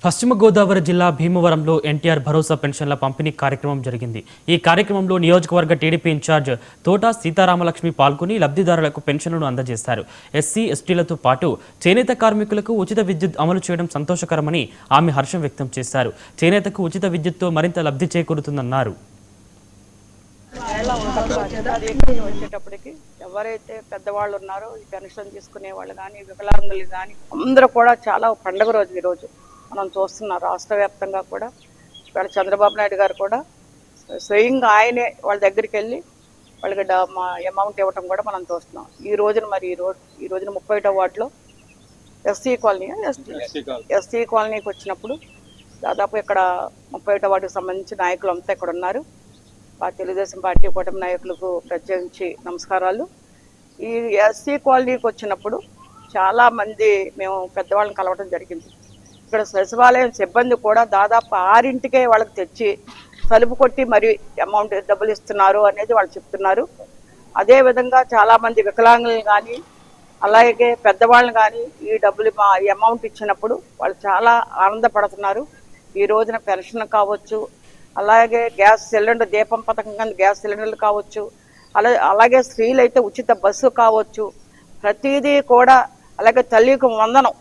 పశ్చిమ గోదావరి జిల్లా భీమవరంలో ఎన్టీఆర్ భరోసా పెన్షన్ల పంపిణీ కార్యక్రమం జరిగింది. ఈ కార్యక్రమంలో నియోజకవర్గ టీడీపీ ఇన్ఛార్జ్ తోట సీతారామలక్ష్మి పాల్గొని లబ్ధిదారులకు పెన్షన్లను అందజేశారు. ఎస్సీ ఎస్టీలతో పాటు చేనేత కార్మికులకు ఉచిత విద్యుత్ అమలు చేయడం సంతోషకరమని ఆమె హర్షం వ్యక్తం చేశారు. చేనేతకు ఉచిత విద్యుత్తో మరింత లబ్ధి చేకూరుతుందన్నారు. వచ్చేటప్పటికి ఎవరైతే పెద్దవాళ్ళు ఉన్నారో ఈ పెన్షన్ తీసుకునే వాళ్ళు కానీ వికలాంగులు కానీ అందరూ కూడా చాలా పండుగ రోజు ఈరోజు మనం చూస్తున్నాం. రాష్ట్ర వ్యాప్తంగా కూడా ఇక్కడ చంద్రబాబు నాయుడు గారు కూడా స్వయంగా ఆయనే వాళ్ళ దగ్గరికి వెళ్ళి వాళ్ళకి అమౌంట్ ఇవ్వటం కూడా మనం చూస్తున్నాం. ఈ రోజున 31వ వార్డులో ఎస్సీ కాలనీకి వచ్చినప్పుడు దాదాపు ఇక్కడ 31వ వార్డుకు సంబంధించిన నాయకులు అంతా ఇక్కడ ఉన్నారు. తెలుగుదేశం పార్టీ కూటమి నాయకులకు ప్రత్యేకించి నమస్కారాలు. ఈ ఎస్సీ కాలనీకి వచ్చినప్పుడు చాలామంది మేము పెద్దవాళ్ళని కలవడం జరిగింది. ఇక్కడ సచివాలయం సిబ్బంది కూడా దాదాపు 6ంటికే వాళ్ళకి తెచ్చి తలుపు కొట్టి మరి అమౌంట్ డబ్బులు ఇస్తున్నారు అనేది వాళ్ళు చెప్తున్నారు. అదేవిధంగా చాలామంది వికలాంగులు కానీ అలాగే పెద్దవాళ్ళని కానీ ఈ డబ్బులు ఈ అమౌంట్ ఇచ్చినప్పుడు వాళ్ళు చాలా ఆనందపడుతున్నారు. ఈ రోజున పెన్షన్ కావచ్చు, అలాగే గ్యాస్ సిలిండర్ దీపం పథకం కింద గ్యాస్ సిలిండర్లు కావచ్చు, అలాగే స్త్రీలు అయితే ఉచిత బస్సు కావచ్చు, ప్రతిదీ కూడా అలాగే తల్లికి వందనం